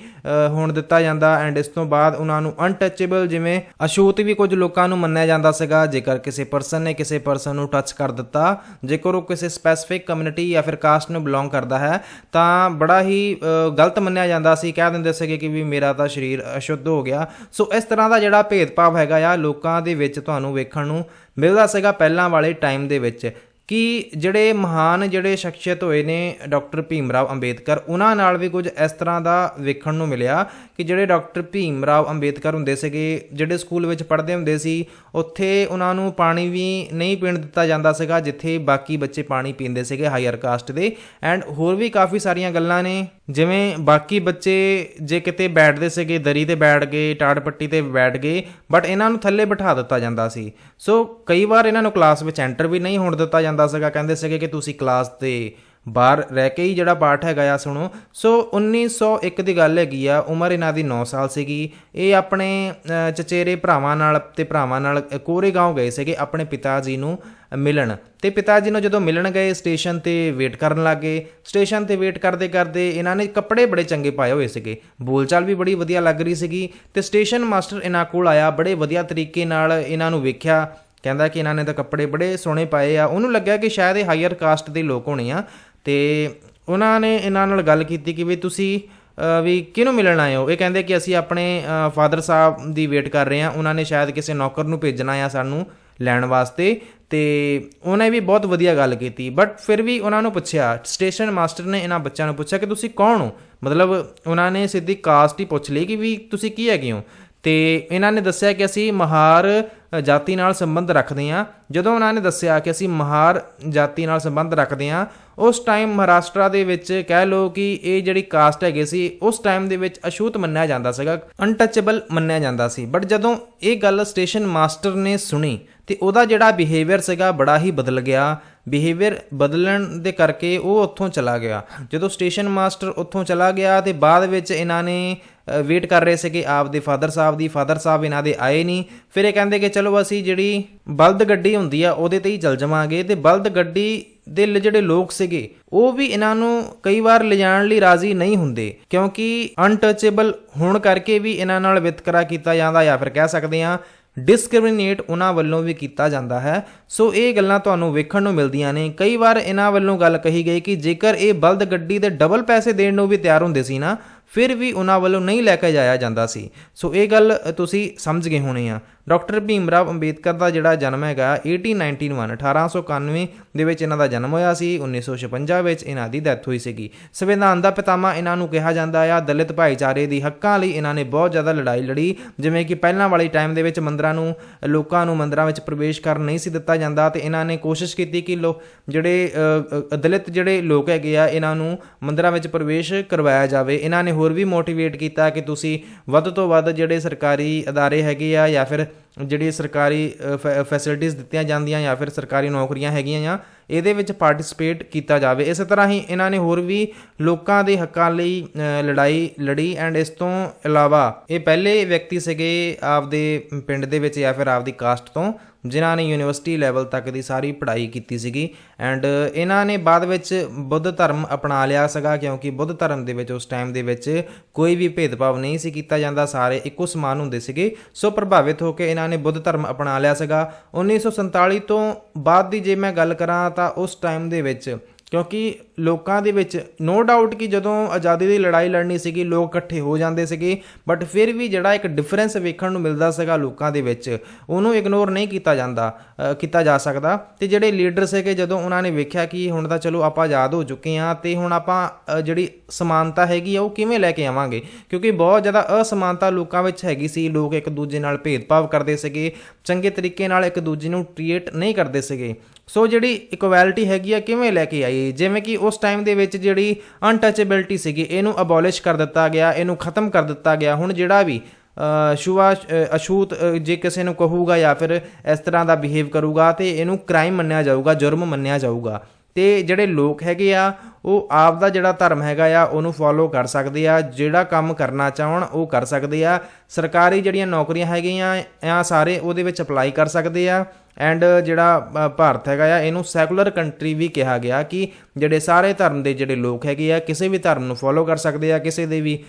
ਹੋਣ ਦਿੱਤਾ ਜਾਂਦਾ, ਐਂਡ ਇਸ ਤੋਂ ਬਾਅਦ ਉਹਨਾਂ ਨੂੰ ਅਨਟੱਚੇਬਲ, ਜਿਵੇਂ ਅਛੂਤ ਵੀ ਕੁਝ ਲੋਕਾਂ ਨੂੰ ਮੰਨਿਆ ਜਾਂਦਾ ਸੀਗਾ। ਜੇਕਰ ਕਿਸੇ ਪਰਸਨ ਨੇ ਕਿਸੇ ਪਰਸਨ ਨੂੰ ਟੱਚ ਕਰ ਦਿੱਤਾ, ਜੇਕਰ ਉਹ ਕਿਸੇ ਸਪੈਸੀਫਿਕ ਕਮਿਊਨਿਟੀ ਜਾਂ ਫਿਰ ਕਾਸਟ ਨੂੰ ਬਿਲੋਂਗ ਕਰਦਾ ਹੈ, ਤਾਂ ਬੜਾ ਹੀ ਗਲਤ ਮੰਨਿਆ ਜਾਂਦਾ ਸੀ। ਕਹਿ ਦਿੰਦੇ ਸੀਗੇ ਕਿ ਵੀ ਮੇਰਾ ਤਾਂ ਸਰੀਰ ਅਸ਼ੁੱਧ ਹੋ ਗਿਆ। ਸੋ ਇਸ ਤਰ੍ਹਾਂ ਦਾ ਜਿਹੜਾ ਭੇਦਭਾਵ ਹੈਗਾ ਆ ਲੋਕਾਂ ਦੇ ਵਿੱਚ ਤੁਹਾਨੂੰ ਵੇਖਣ ਨੂੰ ਮਿਲਦਾ ਸੀਗਾ ਪਹਿਲਾਂ ਵਾਲੇ ਟਾਈਮ ਦੇ ਵਿੱਚ। ਕਿ ਜਿਹੜੇ ਮਹਾਨ ਜਿਹੜੇ ਸ਼ਖਸੀਅਤ ਹੋਏ ਨੇ ਡਾਕਟਰ ਭੀਮ ਰਾਓ ਅੰਬੇਦਕਰ, ਉਹਨਾਂ ਨਾਲ ਵੀ ਕੁਝ ਇਸ ਤਰ੍ਹਾਂ ਦਾ ਵੇਖਣ ਨੂੰ ਮਿਲਿਆ ਕਿ ਜਿਹੜੇ ਡਾਕਟਰ ਭੀਮ ਰਾਓ ਅੰਬੇਦਕਰ ਹੁੰਦੇ ਸੀਗੇ, ਜਿਹੜੇ ਸਕੂਲ ਵਿੱਚ ਪੜ੍ਹਦੇ ਹੁੰਦੇ ਸੀ, ਉੱਥੇ ਉਹਨਾਂ ਨੂੰ ਪਾਣੀ ਵੀ ਨਹੀਂ ਪੀਣ ਦਿੱਤਾ ਜਾਂਦਾ ਸੀਗਾ ਜਿੱਥੇ ਬਾਕੀ ਬੱਚੇ ਪਾਣੀ ਪੀਂਦੇ ਸੀਗੇ ਹਾਇਰ ਕਾਸਟ ਦੇ। ਐਂਡ ਹੋਰ ਵੀ ਕਾਫੀ ਸਾਰੀਆਂ ਗੱਲਾਂ ਨੇ, ਜਿਵੇਂ ਬਾਕੀ ਬੱਚੇ ਜੇ ਕਿਤੇ ਬੈਠਦੇ ਸੀਗੇ, ਦਰੀ ਤੇ ਬੈਠ ਗਏ, ਟਾੜ ਪੱਟੀ ਤੇ ਬੈਠ ਗਏ, ਬਟ ਇਹਨਾਂ ਨੂੰ ਥੱਲੇ ਬਿਠਾ ਦਿੱਤਾ ਜਾਂਦਾ ਸੀ। ਸੋ ਕਈ ਵਾਰ ਇਹਨਾਂ ਨੂੰ ਕਲਾਸ ਵਿੱਚ ਐਂਟਰ ਵੀ ਨਹੀਂ ਹੋਣ ਦਿੱਤਾ ਜਾਂਦਾ ਸੀਗਾ। ਕਹਿੰਦੇ ਸੀਗੇ ਕਿ ਤੁਸੀਂ ਕਲਾਸ ਦੇ ਬਾਹਰ ਰਹਿ ਕੇ ਹੀ ਜਿਹੜਾ ਪਾਠ ਹੈਗਾ ਆ ਸੁਣੋ। ਸੋ 1901 ਦੀ ਗੱਲ ਹੈਗੀ ਆ, ਉਮਰ ਇਹਨਾਂ ਦੀ 9 ਸਾਲ ਸੀਗੀ। ਇਹ ਆਪਣੇ ਚਚੇਰੇ ਭਰਾਵਾਂ ਨਾਲ ਕੋਰੇਗਾਂਵ ਗਏ ਸੀਗੇ ਆਪਣੇ ਪਿਤਾ ਜੀ ਨੂੰ ਮਿਲਣ। ਤੇ ਪਿਤਾ ਜੀ ਨੂੰ ਜਦੋਂ ਮਿਲਣ ਗਏ ਸਟੇਸ਼ਨ ਤੇ ਵੇਟ ਕਰਨ ਲੱਗ ਗਏ। ਸਟੇਸ਼ਨ ਤੇ ਵੇਟ ਕਰਦੇ ਕਰਦੇ ਇਹਨਾਂ ਨੇ ਕੱਪੜੇ ਬੜੇ ਚੰਗੇ ਪਾਏ ਹੋਏ ਸੀਗੇ, ਬੋਲਚਾਲ ਵੀ ਬੜੀ ਵਧੀਆ ਲੱਗ ਰਹੀ ਸੀਗੀ। ਤੇ ਸਟੇਸ਼ਨ ਮਾਸਟਰ ਇਹਨਾਂ ਕੋਲ ਆਇਆ, ਬੜੇ ਵਧੀਆ ਤਰੀਕੇ ਨਾਲ ਇਹਨਾਂ ਨੂੰ ਵੇਖਿਆ, ਕਹਿੰਦਾ ਕਿ ਇਹਨਾਂ ਨੇ ਤਾਂ ਕੱਪੜੇ ਬੜੇ ਸੋਹਣੇ ਪਾਏ ਆ। ਉਹਨੂੰ ਲੱਗਿਆ ਕਿ ਸ਼ਾਇਦ ਇਹ ਹਾਇਰ ਕਾਸਟ ਦੇ ਲੋਕ ਹੋਣੇ ਆ। ਤੇ ਉਹਨਾਂ ਨੇ ਇਹਨਾਂ ਨਾਲ ਗੱਲ ਕੀਤੀ ਕਿ ਵੀ ਤੁਸੀਂ ਵੀ ਕਿਹਨੂੰ ਮਿਲਣ ਆਏ ਹੋ। ਇਹ ਕਹਿੰਦੇ ਕਿ ਅਸੀਂ ਆਪਣੇ ਫਾਦਰ ਸਾਹਿਬ ਦੀ ਵੇਟ ਕਰ ਰਹੇ ਹਾਂ, ਉਹਨਾਂ ਨੇ ਸ਼ਾਇਦ ਕਿਸੇ ਨੌਕਰ ਨੂੰ ਭੇਜਣਾ ਆ ਸਾਨੂੰ ਲੈਣ ਵਾਸਤੇ। ਤੇ ਉਹਨੇ ਵੀ ਬਹੁਤ ਵਧੀਆ ਗੱਲ ਕੀਤੀ, ਬਟ ਫਿਰ ਵੀ ਉਹਨਾਂ ਨੂੰ ਪੁੱਛਿਆ, ਸਟੇਸ਼ਨ ਮਾਸਟਰ ਨੇ ਇਹਨਾਂ ਬੱਚਿਆਂ ਨੂੰ ਪੁੱਛਿਆ ਕਿ ਤੁਸੀਂ ਕੌਣ ਹੋ। ਮਤਲਬ ਉਹਨਾਂ ਨੇ ਸਿੱਧੀ ਕਾਸਟ ਹੀ ਪੁੱਛ ਲਈ ਕਿ ਵੀ ਤੁਸੀਂ ਕੀ ਹੈਗੇ ਹੋ। ਤੇ ਇਹਨਾਂ ਨੇ ਦੱਸਿਆ ਕਿ ਅਸੀਂ ਮਹਾਰ ਜਾਤੀ ਨਾਲ ਸੰਬੰਧ ਰੱਖਦੇ ਹਾਂ। ਜਦੋਂ ਉਹਨਾਂ ਨੇ ਦੱਸਿਆ ਕਿ ਅਸੀਂ ਮਹਾਰ ਜਾਤੀ ਨਾਲ ਸੰਬੰਧ ਰੱਖਦੇ ਹਾਂ, ਉਸ ਟਾਈਮ ਮਹਾਰਾਸ਼ਟਰ ਦੇ ਵਿੱਚ ਕਹਿ ਲਓ ਕਿ ਇਹ ਜਿਹੜੀ ਕਾਸਟ ਹੈਗੀ ਸੀ ਉਸ ਟਾਈਮ ਦੇ ਵਿੱਚ ਅਛੂਤ ਮੰਨਿਆ ਜਾਂਦਾ ਸੀਗਾ, ਅਨਟੱਚੇਬਲ ਮੰਨਿਆ ਜਾਂਦਾ ਸੀ। ਬਟ ਜਦੋਂ ਇਹ ਗੱਲ ਸਟੇਸ਼ਨ ਮਾਸਟਰ ਨੇ ਸੁਣੀ ਤੇ ਉਹਦਾ ਜਿਹੜਾ ਬਿਹੇਵੀਅਰ ਸੀਗਾ ਬੜਾ ਹੀ ਬਦਲ ਗਿਆ। ਬਿਹੇਵੀਅਰ ਬਦਲਣ ਦੇ ਕਰਕੇ ਉਹ ਉੱਥੋਂ ਚਲਾ ਗਿਆ। ਜਦੋਂ ਸਟੇਸ਼ਨ ਮਾਸਟਰ ਉੱਥੋਂ ਚਲਾ ਗਿਆ ਤੇ ਬਾਅਦ ਵਿੱਚ ਇਹਨਾਂ ਨੇ ਵੇਟ ਕਰ ਰਹੇ ਸੀਗੇ ਆਪਦੇ ਫਾਦਰ ਸਾਹਿਬ ਦੀ। ਫਾਦਰ ਸਾਹਿਬ ਇਹਨਾਂ ਦੇ ਆਏ ਨਹੀਂ। ਫਿਰ ਇਹ ਕਹਿੰਦੇ ਕਿ ਚਲੋ ਅਸੀਂ ਜਿਹੜੀ ਬਲਦ ਗੱਡੀ ਹੁੰਦੀ ਆ ਉਹਦੇ ਤੇ ਹੀ ਚੱਲ ਜਾਵਾਂਗੇ। ਤੇ ਬਲਦ ਗੱਡੀ ਦੇ ਜਿਹੜੇ ਲੋਕ ਸੀਗੇ ਉਹ ਵੀ ਇਹਨਾਂ ਨੂੰ ਕਈ ਵਾਰ ਲਿਜਾਣ ਲਈ ਰਾਜ਼ੀ ਨਹੀਂ ਹੁੰਦੇ, ਕਿਉਂਕਿ ਅਨਟੱਚੇਬਲ ਹੋਣ ਕਰਕੇ ਵੀ ਇਹਨਾਂ ਨਾਲ ਵਿਤਕਰਾ ਕੀਤਾ ਜਾਂਦਾ, ਜਾਂ ਫਿਰ ਕਹਿ ਸਕਦੇ ਹਾਂ ਡਿਸਕ੍ਰਿਮੀਨੇਟ ਉਹਨਾਂ ਵੱਲੋਂ ਵੀ ਕੀਤਾ ਜਾਂਦਾ ਹੈ। ਸੋ ਇਹ ਗੱਲਾਂ ਤੁਹਾਨੂੰ ਵੇਖਣ ਨੂੰ ਮਿਲਦੀਆਂ ਨੇ। ਕਈ ਵਾਰ ਇਹਨਾਂ ਵੱਲੋਂ ਗੱਲ ਕਹੀ ਗਈ ਕਿ ਜੇਕਰ ਇਹ ਬਲਦ ਗੱਡੀ ਦੇ ਡਬਲ ਪੈਸੇ ਦੇਣ ਨੂੰ ਵੀ ਤਿਆਰ ਹੁੰਦੇ ਸੀ ਨਾ, ਫਿਰ ਵੀ ਉਹਨਾਂ ਵੱਲੋਂ ਨਹੀਂ ਲੈ ਕੇ ਜਾਇਆ ਜਾਂਦਾ ਸੀ। ਸੋ ਇਹ ਗੱਲ ਤੁਸੀਂ ਸਮਝ ਗਏ ਹੋਣੇ ਆ। ਡਾਕਟਰ ਭੀਮ ਰਾਓ ਅੰਬੇਦਕਰ ਦਾ ਜਿਹੜਾ ਜਨਮ ਹੈਗਾ 1891 ਦੇ ਵਿੱਚ ਇਹਨਾਂ ਦਾ ਜਨਮ ਹੋਇਆ ਸੀ। 1956 ਵਿੱਚ ਇਹਨਾਂ ਦੀ ਡੈਥ ਹੋਈ ਸੀਗੀ। ਸੰਵਿਧਾਨ ਦਾ ਪਿਤਾਮਾ ਇਹਨਾਂ ਨੂੰ ਕਿਹਾ ਜਾਂਦਾ ਆ। ਦਲਿਤ ਭਾਈਚਾਰੇ ਦੀ ਹੱਕਾਂ ਲਈ ਇਹਨਾਂ ਨੇ ਬਹੁਤ ਜ਼ਿਆਦਾ ਲੜਾਈ ਲੜੀ। ਜਿਵੇਂ ਕਿ ਪਹਿਲਾਂ ਵਾਲੀ ਟਾਈਮ ਦੇ ਵਿੱਚ ਲੋਕਾਂ ਨੂੰ ਮੰਦਰਾਂ ਵਿੱਚ ਪ੍ਰਵੇਸ਼ ਕਰਨ ਨਹੀਂ ਸੀ ਦਿੱਤਾ ਜਾਂਦਾ, ਤੇ ਇਹਨਾਂ ਨੇ ਕੋਸ਼ਿਸ਼ ਕੀਤੀ ਕਿ ਜਿਹੜੇ ਦਲਿਤ ਜਿਹੜੇ ਲੋਕ ਹੈਗੇ ਆ ਇਹਨਾਂ ਨੂੰ ਮੰਦਰਾਂ ਵਿੱਚ ਪ੍ਰਵੇਸ਼ ਕਰਵਾਇਆ ਜਾਵੇ। ਇਹਨਾਂ ਨੇ ਹੋਰ ਵੀ ਮੋਟੀਵੇਟ ਕੀਤਾ ਕਿ ਤੁਸੀਂ ਵੱਧ ਤੋਂ ਵੱਧ ਜਿਹੜੇ ਸਰਕਾਰੀ ਅਦਾਰੇ ਹੈਗੇ ਆ, ਜਾਂ ਫਿਰ ਜਿਹੜੀ ਸਰਕਾਰੀ ਫੈਸਿਲਿਟੀਜ਼ ਦਿੱਤੀਆਂ ਜਾਂਦੀਆਂ, ਜਾਂ ਫਿਰ ਸਰਕਾਰੀ ਨੌਕਰੀਆਂ ਹੈਗੀਆਂ ਆ, ਇਹਦੇ ਵਿੱਚ ਪਾਰਟਿਸਿਪੇਟ ਕੀਤਾ ਜਾਵੇ। ਇਸੇ ਤਰ੍ਹਾਂ ਹੀ ਇਹਨਾਂ ਨੇ ਹੋਰ ਵੀ ਲੋਕਾਂ ਦੇ ਹੱਕਾਂ ਲਈ ਲੜਾਈ ਲੜੀ। ਐਂਡ ਇਸ ਤੋਂ ਇਲਾਵਾ ਇਹ ਪਹਿਲੇ ਵਿਅਕਤੀ ਸੀਗੇ ਆਪਦੇ ਪਿੰਡ ਦੇ ਵਿੱਚ ਜਾਂ ਫਿਰ ਆਪਦੀ ਕਾਸਟ ਤੋਂ ਜਿਨ੍ਹਾਂ ਨੇ ਯੂਨੀਵਰਸਿਟੀ ਲੈਵਲ ਤੱਕ ਦੀ ਸਾਰੀ ਪੜ੍ਹਾਈ ਕੀਤੀ ਸੀਗੀ। ਐਂਡ ਇਹਨਾਂ ਨੇ ਬਾਅਦ ਵਿੱਚ ਬੁੱਧ ਧਰਮ ਅਪਣਾ ਲਿਆ ਸੀਗਾ, ਕਿਉਂਕਿ ਬੁੱਧ ਧਰਮ ਦੇ ਵਿੱਚ ਉਸ ਟਾਈਮ ਦੇ ਵਿੱਚ ਕੋਈ ਵੀ ਭੇਦਭਾਵ ਨਹੀਂ ਸੀ ਕੀਤਾ ਜਾਂਦਾ, ਸਾਰੇ ਇੱਕੋ ਸਮਾਨ ਹੁੰਦੇ ਸੀਗੇ। ਸੋ ਪ੍ਰਭਾਵਿਤ ਹੋ ਕੇ ਇਹਨਾਂ ਨੇ ਬੁੱਧ ਧਰਮ ਅਪਣਾ ਲਿਆ ਸੀਗਾ। 1947 ਤੋਂ ਬਾਅਦ ਦੀ ਜੇ ਮੈਂ ਗੱਲ ਕਰਾਂ ਤਾਂ ਉਸ ਟਾਈਮ ਦੇ ਵਿੱਚ, ਕਿਉਂਕਿ ਲੋਕਾਂ ਦੇ ਵਿੱਚ ਨੋ ਡਾਊਟ ਕਿ ਜਦੋਂ ਆਜ਼ਾਦੀ ਦੀ ਲੜਾਈ ਲੜਨੀ ਸੀਗੀ ਲੋਕ ਇਕੱਠੇ ਹੋ ਜਾਂਦੇ ਸੀਗੇ, ਬਟ ਫਿਰ ਵੀ ਜਿਹੜਾ ਇੱਕ ਡਿਫਰੈਂਸ ਵੇਖਣ ਨੂੰ ਮਿਲਦਾ ਸੀਗਾ ਲੋਕਾਂ ਦੇ ਵਿੱਚ, ਉਹਨੂੰ ਇਗਨੋਰ ਨਹੀਂ ਕੀਤਾ ਜਾ ਸਕਦਾ। ਤੇ ਜਿਹੜੇ ਲੀਡਰ ਸੀਗੇ ਜਦੋਂ ਉਹਨਾਂ ਨੇ ਵੇਖਿਆ ਕਿ ਹੁਣ ਤਾਂ ਚਲੋ ਆਪਾਂ ਆਜ਼ਾਦ ਹੋ ਚੁੱਕੇ ਹਾਂ ਤੇ ਹੁਣ ਆਪਾਂ ਜਿਹੜੀ ਸਮਾਨਤਾ ਹੈਗੀ ਆ ਉਹ ਕਿਵੇਂ ਲੈ ਕੇ ਆਵਾਂਗੇ, ਕਿਉਂਕਿ ਬਹੁਤ ਜ਼ਿਆਦਾ ਅਸਮਾਨਤਾ ਲੋਕਾਂ ਵਿੱਚ ਹੈਗੀ ਸੀ। ਲੋਕ ਇੱਕ ਦੂਜੇ ਨਾਲ ਭੇਦਭਾਵ ਕਰਦੇ ਸੀਗੇ, ਚੰਗੇ ਤਰੀਕੇ ਨਾਲ ਇੱਕ ਦੂਜੇ ਨੂੰ ਟਰੀਟ ਨਹੀਂ ਕਰਦੇ ਸੀਗੇ। ਸੋ ਜਿਹੜੀ ਇਕੁਐਲਿਟੀ ਹੈਗੀ ਆ ਕਿਵੇਂ ਲੈ ਕੇ ਆਈ, ਜਿਵੇਂ ਕਿ ਉਸ ਟਾਈਮ ਦੇ ਵਿੱਚ ਜਿਹੜੀ ਅਨਟੱਚੇਬਿਲਟੀ ਸੀਗੀ ਇਹਨੂੰ ਅਬੋਲਿਸ਼ ਕਰ ਦਿੱਤਾ ਗਿਆ, ਇਹਨੂੰ ਖਤਮ ਕਰ ਦਿੱਤਾ ਗਿਆ। ਹੁਣ ਜਿਹੜਾ ਵੀ ਅਛੂਤ ਜੇ ਕਿਸੇ ਨੂੰ ਕਹੂਗਾ ਜਾਂ ਫਿਰ ਇਸ ਤਰ੍ਹਾਂ ਦਾ ਬਿਹੇਵ ਕਰੂਗਾ ਤੇ ਇਹਨੂੰ ਕ੍ਰਾਈਮ ਮੰਨਿਆ ਜਾਊਗਾ, ਜੁਰਮ ਮੰਨਿਆ ਜਾਊਗਾ। ਤੇ ਜਿਹੜੇ ਲੋਕ ਹੈਗੇ ਆ ਉਹ ਆਪ ਦਾ ਜਿਹੜਾ ਧਰਮ ਹੈਗਾ ਆ ਉਹਨੂੰ ਫੋਲੋ ਕਰ ਸਕਦੇ ਆ, ਜਿਹੜਾ ਕੰਮ ਕਰਨਾ ਚਾਹਣ ਉਹ ਕਰ ਸਕਦੇ ਆ। ਸਰਕਾਰੀ ਜਿਹੜੀਆਂ ਨੌਕਰੀਆਂ ਹੈਗੀਆਂ ਆ ਸਾਰੇ ਉਹਦੇ ਵਿੱਚ ਅਪਲਾਈ ਕਰ ਸਕਦੇ ਆ। ਐਂਡ ਜਿਹੜਾ ਭਾਰਤ ਹੈਗਾ ਆ ਇਹਨੂੰ ਸੈਕੂਲਰ ਕੰਟਰੀ ਵੀ ਕਿਹਾ ਗਿਆ ਕਿ ਜਿਹੜੇ ਸਾਰੇ ਧਰਮ ਦੇ ਜਿਹੜੇ ਲੋਕ ਹੈਗੇ ਆ ਕਿਸੇ ਵੀ ਧਰਮ ਨੂੰ ਫੋਲੋ ਕਰ ਸਕਦੇ ਆ, ਕਿਸੇ ਦੇ ਵੀ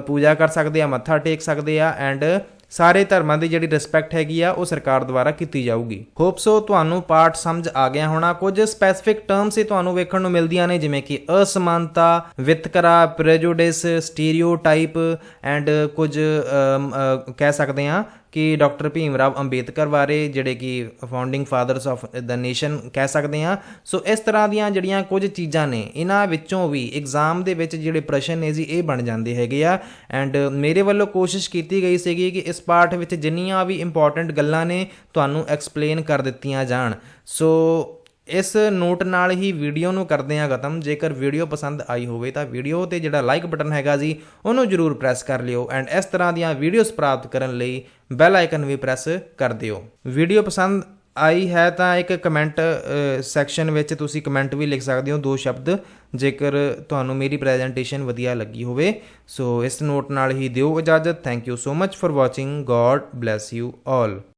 ਪੂਜਾ ਕਰ ਸਕਦੇ ਆ, ਮੱਥਾ ਟੇਕ ਸਕਦੇ ਆ। ਐਂਡ ਸਾਰੇ ਧਰਮਾਂ ਦੀ ਜਿਹੜੀ ਰਿਸਪੈਕਟ ਹੈਗੀ ਆ ਉਹ ਸਰਕਾਰ ਦੁਆਰਾ ਕੀਤੀ ਜਾਊਗੀ। ਹੋਪ ਸੋ ਤੁਹਾਨੂੰ ਪਾਰਟ ਸਮਝ ਆ ਗਿਆ ਹੋਣਾ। ਕੁਝ ਸਪੈਸੀਫਿਕ ਟਰਮਸ ਹੀ ਤੁਹਾਨੂੰ ਵੇਖਣ ਨੂੰ ਮਿਲਦੀਆਂ ਨੇ, ਜਿਵੇਂ ਕਿ ਅਸਮਾਨਤਾ, ਵਿਤਕਰਾ, ਪ੍ਰੈਜੁਡਿਸ, ਸਟੀਰੀਓਟਾਈਪ। ਐਂਡ ਕੁਝ ਕਹਿ ਸਕਦੇ ਹਾਂ ਕਿ ਡਾਕਟਰ ਭੀਮ ਰਾਓ ਅੰਬੇਦਕਰ ਬਾਰੇ, ਜਿਹੜੇ ਕਿ founding fathers of the nation ਕਹਿ ਸਕਦੇ ਹਾਂ। ਸੋ ਇਸ ਤਰ੍ਹਾਂ ਦੀਆਂ ਜਿਹੜੀਆਂ ਕੁਝ ਚੀਜ਼ਾਂ ਨੇ ਇਹਨਾਂ ਵਿੱਚੋਂ ਵੀ ਐਗਜ਼ਾਮ ਦੇ ਵਿੱਚ ਜਿਹੜੇ ਪ੍ਰਸ਼ਨ ਨੇ ਜੀ ਇਹ ਬਣ ਜਾਂਦੇ ਹੈਗੇ ਆ। ਐਂਡ ਮੇਰੇ ਵੱਲੋਂ ਕੋਸ਼ਿਸ਼ ਕੀਤੀ ਗਈ ਸੀਗੀ ਕਿ ਇਸ ਪਾਠ ਵਿੱਚ ਜਿੰਨੀਆਂ ਵੀ ਇੰਪੋਰਟੈਂਟ ਗੱਲਾਂ ਨੇ ਤੁਹਾਨੂੰ ਐਕਸਪਲੇਨ ਕਰ ਦਿੱਤੀਆਂ ਜਾਣ। ਸੋ ਇਸ ਨੋਟ ਨਾਲ ਹੀ ਵੀਡੀਓ ਨੂੰ ਕਰਦੇ ਹਾਂ ਖਤਮ। ਜੇਕਰ ਵੀਡੀਓ ਪਸੰਦ ਆਈ ਹੋਵੇ ਤਾਂ ਵੀਡੀਓ ਤੇ ਜਿਹੜਾ ਲਾਈਕ ਬਟਨ ਹੈਗਾ ਜੀ ਉਹਨੂੰ ਜ਼ਰੂਰ ਪ੍ਰੈਸ ਕਰ ਲਿਓ। ਐਂਡ ਇਸ ਤਰ੍ਹਾਂ ਦੀਆਂ ਵੀਡੀਓਜ਼ ਪ੍ਰਾਪਤ ਕਰਨ ਲਈ ਬੈਲ ਆਈਕਨ ਵੀ ਪ੍ਰੈਸ ਕਰ ਦਿਓ। ਵੀਡੀਓ ਪਸੰਦ ਆਈ ਹੈ ਤਾਂ ਇੱਕ ਕਮੈਂਟ ਸੈਕਸ਼ਨ ਵਿੱਚ ਤੁਸੀਂ ਕਮੈਂਟ ਵੀ ਲਿਖ ਸਕਦੇ ਹੋ 2 ਸ਼ਬਦ, ਜੇਕਰ ਤੁਹਾਨੂੰ ਮੇਰੀ ਪ੍ਰੈਜੈਂਟੇਸ਼ਨ ਵਧੀਆ ਲੱਗੀ ਹੋਵੇ। ਸੋ ਇਸ ਨੋਟ ਨਾਲ ਹੀ ਦਿਓ ਇਜਾਜ਼ਤ। Thank you so much for watching. God bless you all.